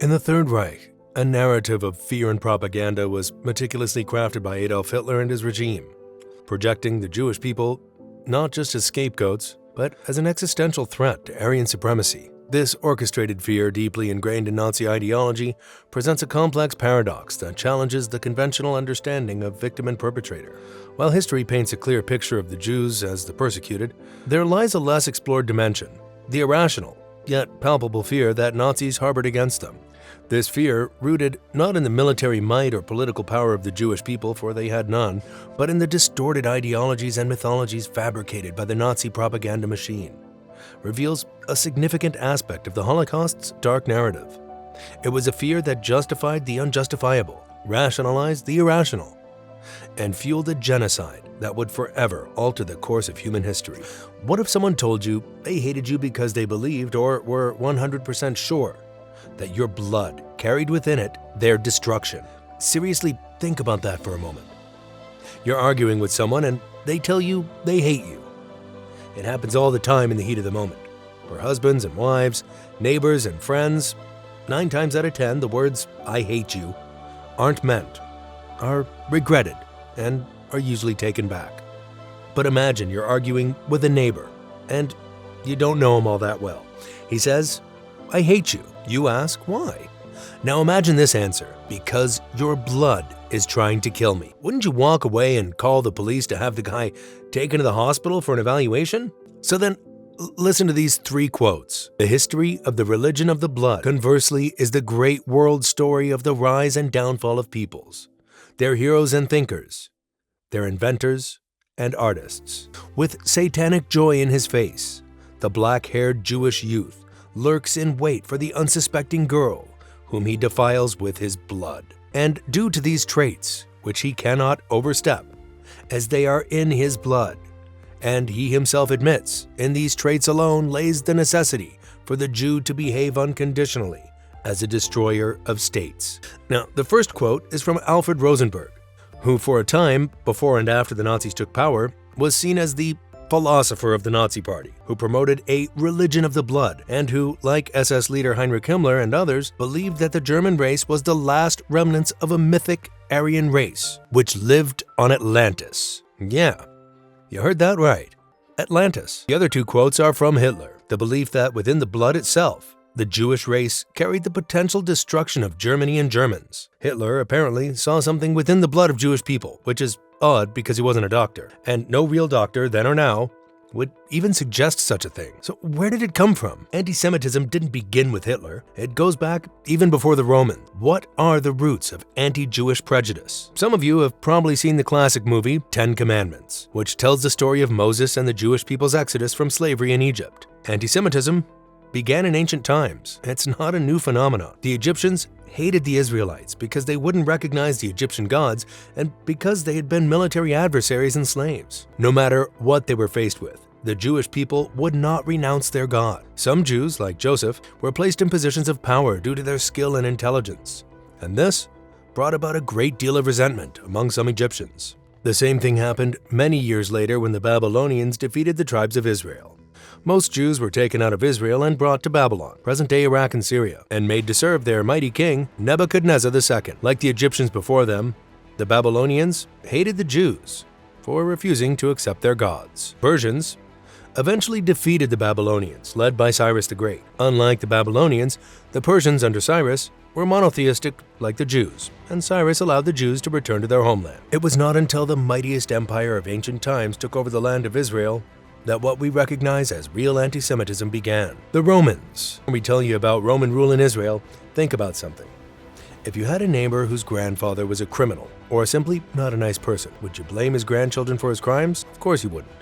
In the Third Reich, a narrative of fear and propaganda was meticulously crafted by Adolf Hitler and his regime, projecting the Jewish people not just as scapegoats, but as an existential threat to Aryan supremacy. This orchestrated fear, deeply ingrained in Nazi ideology, presents a complex paradox that challenges the conventional understanding of victim and perpetrator. While history paints a clear picture of the Jews as the persecuted, there lies a less explored dimension, the irrational, yet palpable fear that Nazis harbored against them. This fear, rooted not in the military might or political power of the Jewish people, for they had none, but in the distorted ideologies and mythologies fabricated by the Nazi propaganda machine, reveals a significant aspect of the Holocaust's dark narrative. It was a fear that justified the unjustifiable, rationalized the irrational, and fueled a genocide that would forever alter the course of human history. What if someone told you they hated you because they believed or were 100% sure that your blood carried within it their destruction? Seriously, think about that for a moment. You're arguing with someone and they tell you they hate you. It happens all the time in the heat of the moment. For husbands and wives, neighbors and friends, 9 times out of 10, the words, "I hate you," aren't meant, are regretted, and are usually taken back. But imagine you're arguing with a neighbor, and you don't know him all that well. He says, "I hate you." You ask, why? Now imagine this answer: because your blood is trying to kill me. Wouldn't you walk away and call the police to have the guy taken to the hospital for an evaluation? So then, listen to these 3 quotes. The history of the religion of the blood, conversely, is the great world story of the rise and downfall of peoples, their heroes and thinkers, their inventors and artists. With satanic joy in his face, the black-haired Jewish youth lurks in wait for the unsuspecting girl whom he defiles with his blood. And due to these traits, which he cannot overstep, as they are in his blood, and he himself admits, in these traits alone lays the necessity for the Jew to behave unconditionally as a destroyer of states. Now, the first quote is from Alfred Rosenberg, who for a time, before and after the Nazis took power, was seen as the philosopher of the Nazi Party, who promoted a religion of the blood, and who, like SS leader Heinrich Himmler and others, believed that the German race was the last remnants of a mythic Aryan race, which lived on Atlantis. Yeah, you heard that right. Atlantis. The other 2 quotes are from Hitler, the belief that within the blood itself, the Jewish race carried the potential destruction of Germany and Germans. Hitler apparently saw something within the blood of Jewish people, which is odd because he wasn't a doctor, and no real doctor, then or now, would even suggest such a thing. So where did it come from? Anti-Semitism didn't begin with Hitler. It goes back even before the Romans. What are the roots of anti-Jewish prejudice? Some of you have probably seen the classic movie 10 Commandments, which tells the story of Moses and the Jewish people's exodus from slavery in Egypt. Anti-Semitism began in ancient times. It's not a new phenomenon. The Egyptians hated the Israelites because they wouldn't recognize the Egyptian gods and because they had been military adversaries and slaves. No matter what they were faced with, the Jewish people would not renounce their God. Some Jews, like Joseph, were placed in positions of power due to their skill and intelligence, and this brought about a great deal of resentment among some Egyptians. The same thing happened many years later when the Babylonians defeated the tribes of Israel. Most Jews were taken out of Israel and brought to Babylon, present-day Iraq and Syria, and made to serve their mighty king, Nebuchadnezzar II. Like the Egyptians before them, the Babylonians hated the Jews for refusing to accept their gods. Persians eventually defeated the Babylonians, led by Cyrus the Great. Unlike the Babylonians, the Persians under Cyrus were monotheistic like the Jews, and Cyrus allowed the Jews to return to their homeland. It was not until the mightiest empire of ancient times took over the land of Israel that what we recognize as real anti-Semitism began. The Romans. When we tell you about Roman rule in Israel, think about something. If you had a neighbor whose grandfather was a criminal, or simply not a nice person, would you blame his grandchildren for his crimes? Of course you wouldn't.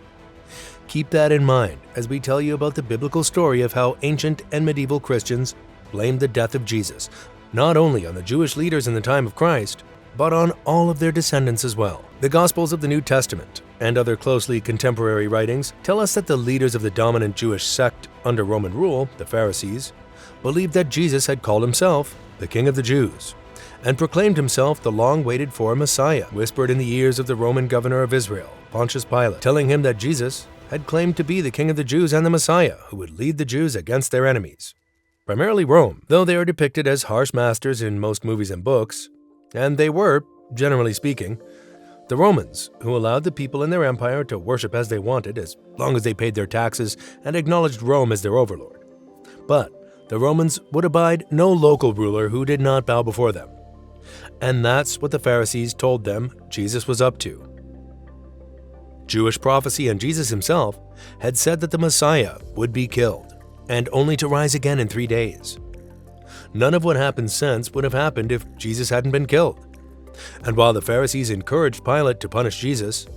Keep that in mind as we tell you about the biblical story of how ancient and medieval Christians blamed the death of Jesus, not only on the Jewish leaders in the time of Christ, but on all of their descendants as well. The Gospels of the New Testament and other closely contemporary writings tell us that the leaders of the dominant Jewish sect under Roman rule, the Pharisees, believed that Jesus had called himself the King of the Jews and proclaimed himself the long-waited-for Messiah, whispered in the ears of the Roman governor of Israel, Pontius Pilate, telling him that Jesus had claimed to be the King of the Jews and the Messiah who would lead the Jews against their enemies. primarily Rome, though they are depicted as harsh masters in most movies and books, and they were, generally speaking, the Romans, who allowed the people in their empire to worship as they wanted as long as they paid their taxes and acknowledged Rome as their overlord. But the Romans would abide no local ruler who did not bow before them. And that's what the Pharisees told them Jesus was up to. Jewish prophecy and Jesus himself had said that the Messiah would be killed, and only to rise again in 3 days. None of what happened since would have happened if Jesus hadn't been killed. And while the Pharisees encouraged Pilate to punish Jesus,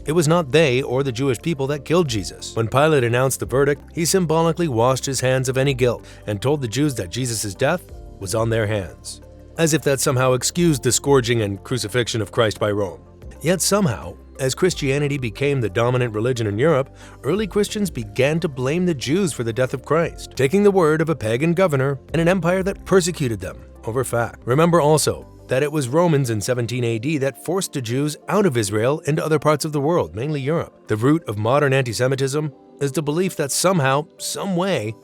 it was not they or the Jewish people that killed Jesus. When Pilate announced the verdict, he symbolically washed his hands of any guilt and told the Jews that Jesus' death was on their hands, as if that somehow excused the scourging and crucifixion of Christ by Rome. Yet somehow, as Christianity became the dominant religion in Europe, early Christians began to blame the Jews for the death of Christ, taking the word of a pagan governor and an empire that persecuted them over fact. Remember also that it was Romans in 17 AD that forced the Jews out of Israel into other parts of the world, mainly Europe. The root of modern anti-Semitism is the belief that somehow, some way,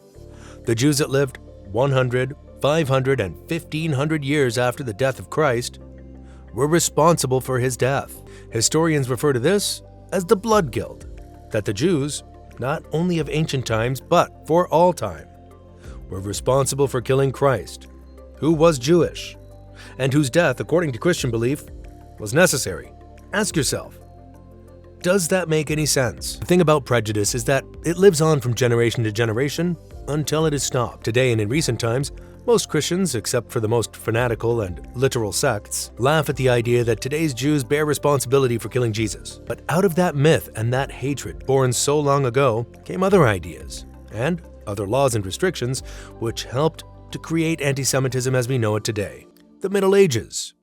the Jews that lived 100, 500, and 1500 years after the death of Christ were responsible for his death. Historians refer to this as the blood guilt, that the Jews, not only of ancient times, but for all time, were responsible for killing Christ, who was Jewish, and whose death, according to Christian belief, was necessary. Ask yourself, does that make any sense? The thing about prejudice is that it lives on from generation to generation until it is stopped. Today and in recent times, most Christians, except for the most fanatical and literal sects, laugh at the idea that today's Jews bear responsibility for killing Jesus. But out of that myth and that hatred born so long ago came other ideas and other laws and restrictions which helped to create anti-Semitism as we know it today. The Middle Ages.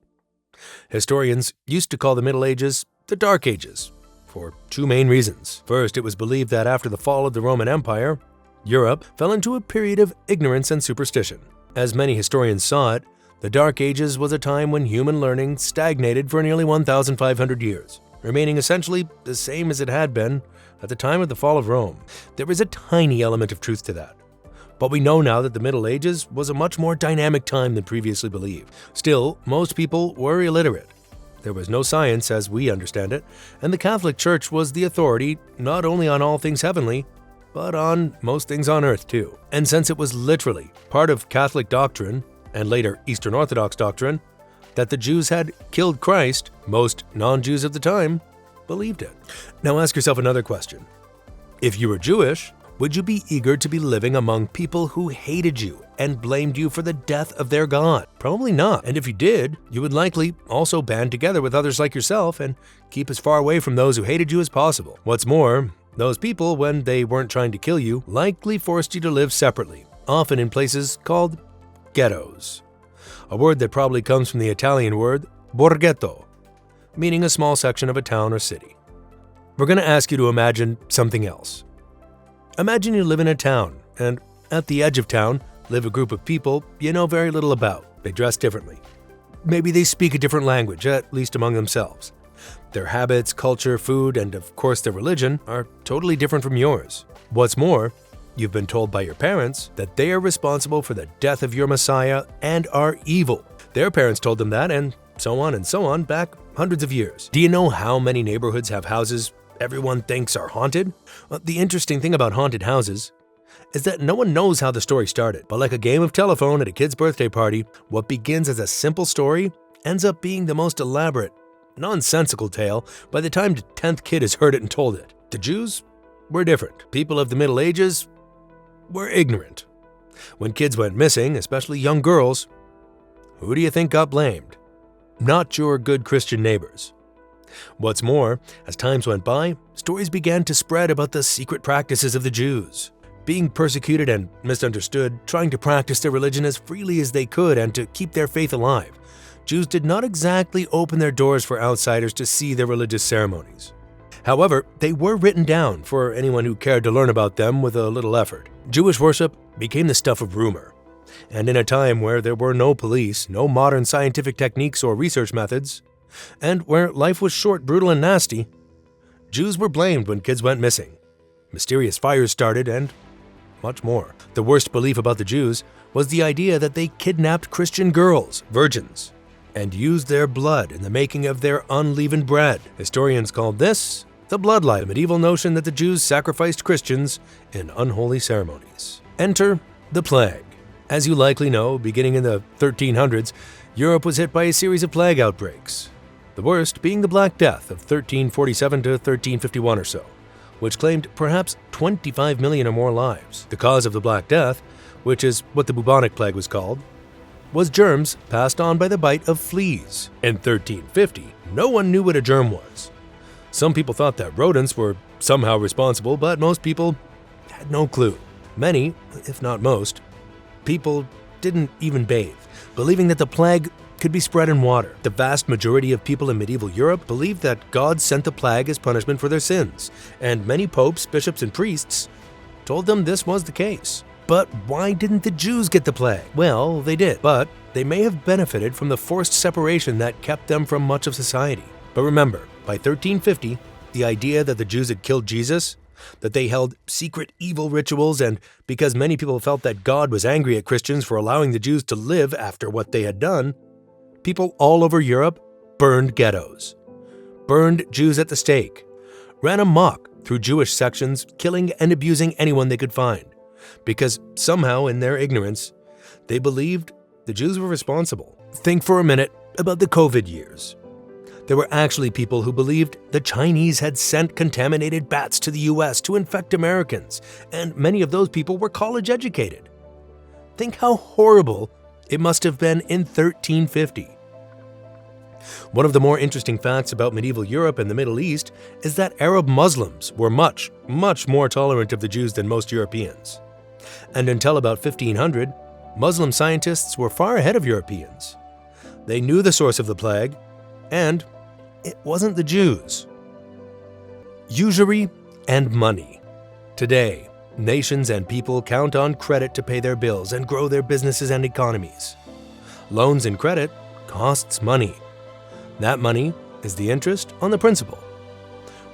Historians used to call the Middle Ages the Dark Ages for two main reasons. First, it was believed that after the fall of the Roman Empire, Europe fell into a period of ignorance and superstition. As many historians saw it, the Dark Ages was a time when human learning stagnated for nearly 1,500 years, remaining essentially the same as it had been at the time of the fall of Rome. There is a tiny element of truth to that. But we know now that the Middle Ages was a much more dynamic time than previously believed. Still, most people were illiterate. There was no science as we understand it, and the Catholic Church was the authority not only on all things heavenly, but on most things on earth too. And since it was literally part of Catholic doctrine, and later Eastern Orthodox doctrine, that the Jews had killed Christ, most non-Jews of the time believed it. Now ask yourself another question. If you were Jewish, would you be eager to be living among people who hated you and blamed you for the death of their God? Probably not. And if you did, you would likely also band together with others like yourself and keep as far away from those who hated you as possible. What's more, those people, when they weren't trying to kill you, likely forced you to live separately, often in places called ghettos, a word that probably comes from the Italian word borghetto, meaning a small section of a town or city. We're going to ask you to imagine something else. Imagine you live in a town, and at the edge of town live a group of people you know very little about. They dress differently. Maybe they speak a different language, at least among themselves. Their habits, culture, food, and of course their religion are totally different from yours. What's more, you've been told by your parents that they are responsible for the death of your Messiah and are evil. Their parents told them that, and so on back hundreds of years. Do you know how many neighborhoods have houses everyone thinks are haunted? The interesting thing about haunted houses is that no one knows how the story started. But like a game of telephone at a kid's birthday party, what begins as a simple story ends up being the most elaborate, nonsensical tale by the time the 10th kid has heard it and told it. The Jews were different. People of the Middle Ages were ignorant. When kids went missing, especially young girls, who do you think got blamed? Not your good Christian neighbors. What's more, as times went by, stories began to spread about the secret practices of the Jews. Being persecuted and misunderstood, trying to practice their religion as freely as they could and to keep their faith alive, Jews did not exactly open their doors for outsiders to see their religious ceremonies. However, they were written down for anyone who cared to learn about them with a little effort. Jewish worship became the stuff of rumor. And in a time where there were no police, no modern scientific techniques or research methods, and where life was short, brutal, and nasty, Jews were blamed when kids went missing. Mysterious fires started, and much more. The worst belief about the Jews was the idea that they kidnapped Christian girls, virgins, and used their blood in the making of their unleavened bread. Historians called this the bloodline, a medieval notion that the Jews sacrificed Christians in unholy ceremonies. Enter the plague. As you likely know, beginning in the 1300s, Europe was hit by a series of plague outbreaks, the worst being the Black Death of 1347 to 1351 or so, which claimed perhaps 25 million or more lives. The cause of the Black Death, which is what the bubonic plague was called, was germs passed on by the bite of fleas. In 1350, no one knew what a germ was. Some people thought that rodents were somehow responsible, but most people had no clue. Many, if not most, people didn't even bathe, believing that the plague could be spread in water. The vast majority of people in medieval Europe believed that God sent the plague as punishment for their sins, and many popes, bishops, and priests told them this was the case. But why didn't the Jews get the plague? Well, they did, but they may have benefited from the forced separation that kept them from much of society. But remember, by 1350, the idea that the Jews had killed Jesus, that they held secret evil rituals, and because many people felt that God was angry at Christians for allowing the Jews to live after what they had done, people all over Europe burned ghettos, burned Jews at the stake, ran amok through Jewish sections, killing and abusing anyone they could find, because somehow in their ignorance, they believed the Jews were responsible. Think for a minute about the COVID years. There were actually people who believed the Chinese had sent contaminated bats to the US to infect Americans, and many of those people were college educated. Think how horrible it must have been in 1350. One of the more interesting facts about medieval Europe and the Middle East is that Arab Muslims were much, much more tolerant of the Jews than most Europeans. And until about 1500, Muslim scientists were far ahead of Europeans. They knew the source of the plague, and it wasn't the Jews. Usury and money. Today, nations and people count on credit to pay their bills and grow their businesses and economies. Loans and credit costs money. That money is the interest on the principal.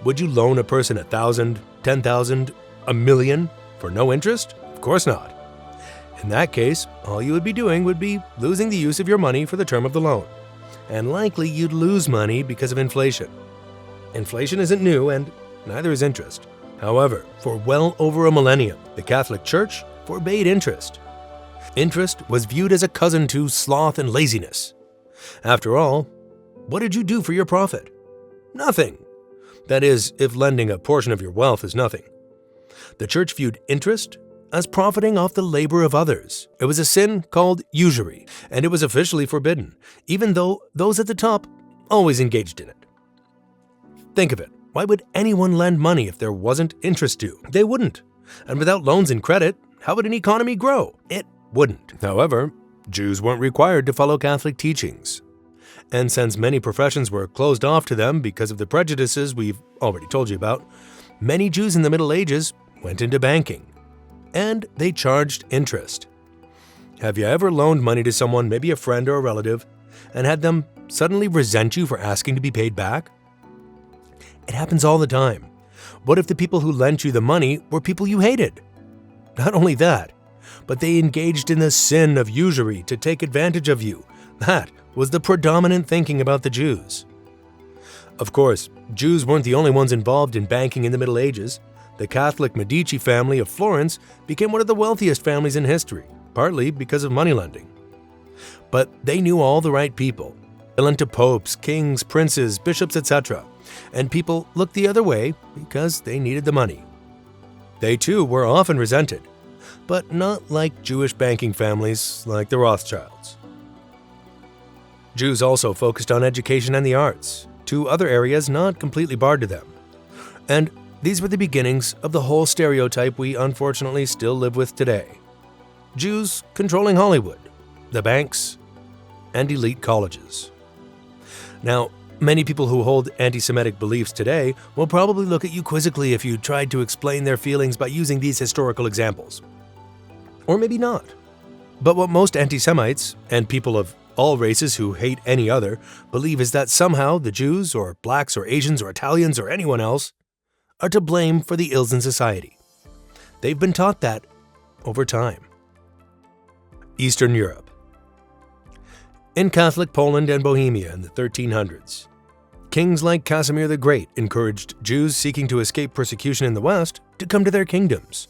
Would you loan a person 1,000, 10,000, a million for no interest? Of course not. In that case, all you would be doing would be losing the use of your money for the term of the loan. And likely you'd lose money because of inflation. Inflation isn't new, and neither is interest. However, for well over a millennium, the Catholic Church forbade interest. Interest was viewed as a cousin to sloth and laziness. After all, what did you do for your profit? Nothing. That is, if lending a portion of your wealth is nothing. The Church viewed interest as profiting off the labor of others. It was a sin called usury, and it was officially forbidden, even though those at the top always engaged in it. Think of it. Why would anyone lend money if there wasn't interest due? They wouldn't. And without loans and credit, how would an economy grow? It wouldn't. However, Jews weren't required to follow Catholic teachings. And since many professions were closed off to them because of the prejudices we've already told you about, many Jews in the Middle Ages went into banking. And they charged interest. Have you ever loaned money to someone, maybe a friend or a relative, and had them suddenly resent you for asking to be paid back? It happens all the time. What if the people who lent you the money were people you hated? Not only that, but they engaged in the sin of usury to take advantage of you. That was the predominant thinking about the Jews. Of course, Jews weren't the only ones involved in banking in the Middle Ages. The Catholic Medici family of Florence became one of the wealthiest families in history, partly because of money lending. But they knew all the right people. They lent to popes, kings, princes, bishops, etc. And people looked the other way because they needed the money. They too were often resented, but not like Jewish banking families like the Rothschilds. Jews also focused on education and the arts, two other areas not completely barred to them. And these were the beginnings of the whole stereotype we unfortunately still live with today. Jews controlling Hollywood, the banks, and elite colleges. Now, many people who hold anti-Semitic beliefs today will probably look at you quizzically if you tried to explain their feelings by using these historical examples. Or maybe not. But what most anti-Semites, and people of all races who hate any other, believe is that somehow the Jews, or blacks, or Asians, or Italians, or anyone else, are to blame for the ills in society. They've been taught that over time. Eastern Europe. In Catholic Poland and Bohemia in the 1300s, kings like Casimir the Great encouraged Jews seeking to escape persecution in the West to come to their kingdoms.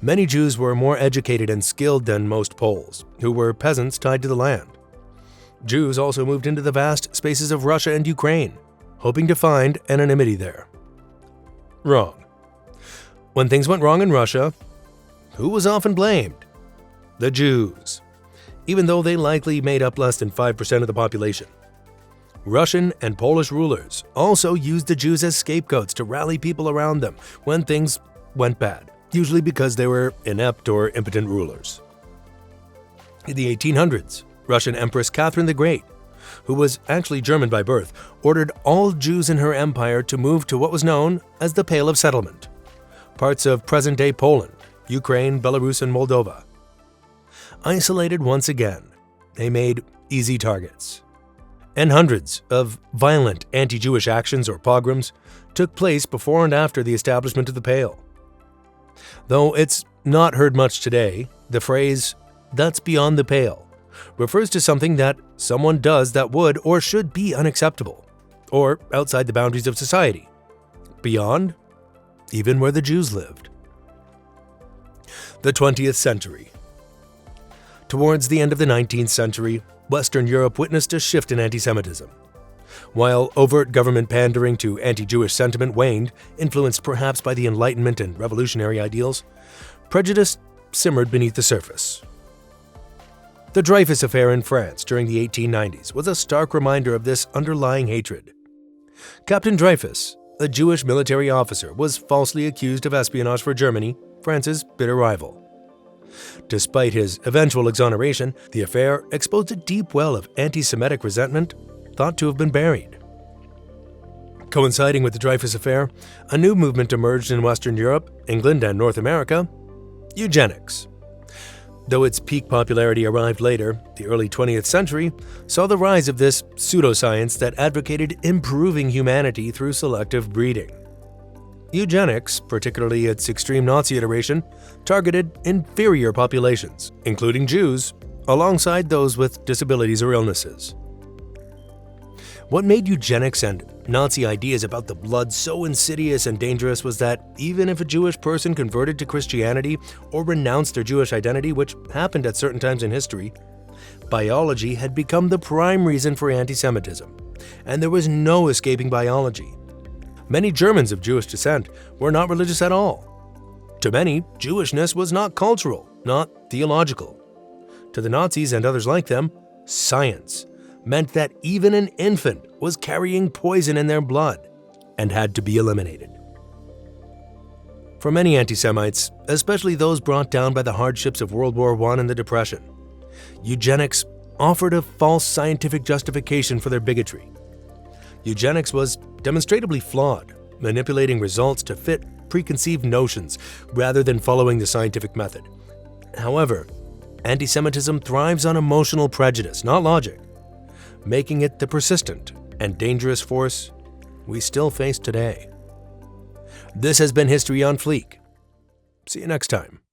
Many Jews were more educated and skilled than most Poles, who were peasants tied to the land. Jews also moved into the vast spaces of Russia and Ukraine, hoping to find anonymity there. Wrong. When things went wrong in Russia, who was often blamed? The Jews, even though they likely made up less than 5% of the population. Russian and Polish rulers also used the Jews as scapegoats to rally people around them when things went bad, usually because they were inept or impotent rulers. In the 1800s, Russian Empress Catherine the Great, who was actually German by birth, ordered all Jews in her empire to move to what was known as the Pale of Settlement, parts of present-day Poland, Ukraine, Belarus, and Moldova. Isolated once again, they made easy targets. And hundreds of violent anti-Jewish actions or pogroms took place before and after the establishment of the Pale. Though it's not heard much today, the phrase, "that's beyond the pale," refers to something that someone does that would or should be unacceptable, or outside the boundaries of society, beyond even where the Jews lived. The 20th century. Towards the end of the 19th century, Western Europe witnessed a shift in anti-Semitism. While overt government pandering to anti-Jewish sentiment waned, influenced perhaps by the Enlightenment and revolutionary ideals, prejudice simmered beneath the surface. The Dreyfus Affair in France during the 1890s was a stark reminder of this underlying hatred. Captain Dreyfus, a Jewish military officer, was falsely accused of espionage for Germany, France's bitter rival. Despite his eventual exoneration, the affair exposed a deep well of anti-Semitic resentment thought to have been buried. Coinciding with the Dreyfus Affair, a new movement emerged in Western Europe, England, and North America: eugenics. Though its peak popularity arrived later, the early 20th century saw the rise of this pseudoscience that advocated improving humanity through selective breeding. Eugenics, particularly its extreme Nazi iteration, targeted inferior populations, including Jews, alongside those with disabilities or illnesses. What made eugenics and Nazi ideas about the blood so insidious and dangerous was that even if a Jewish person converted to Christianity or renounced their Jewish identity, which happened at certain times in history, biology had become the prime reason for anti-Semitism, and there was no escaping biology. Many Germans of Jewish descent were not religious at all. To many, Jewishness was not cultural, not theological. To the Nazis and others like them, science meant that even an infant was carrying poison in their blood and had to be eliminated. For many anti-Semites, especially those brought down by the hardships of World War I and the Depression, eugenics offered a false scientific justification for their bigotry. Eugenics was demonstrably flawed, manipulating results to fit preconceived notions rather than following the scientific method. However, anti-Semitism thrives on emotional prejudice, not logic, making it the persistent and dangerous force we still face today. This has been History on Fleek. See you next time.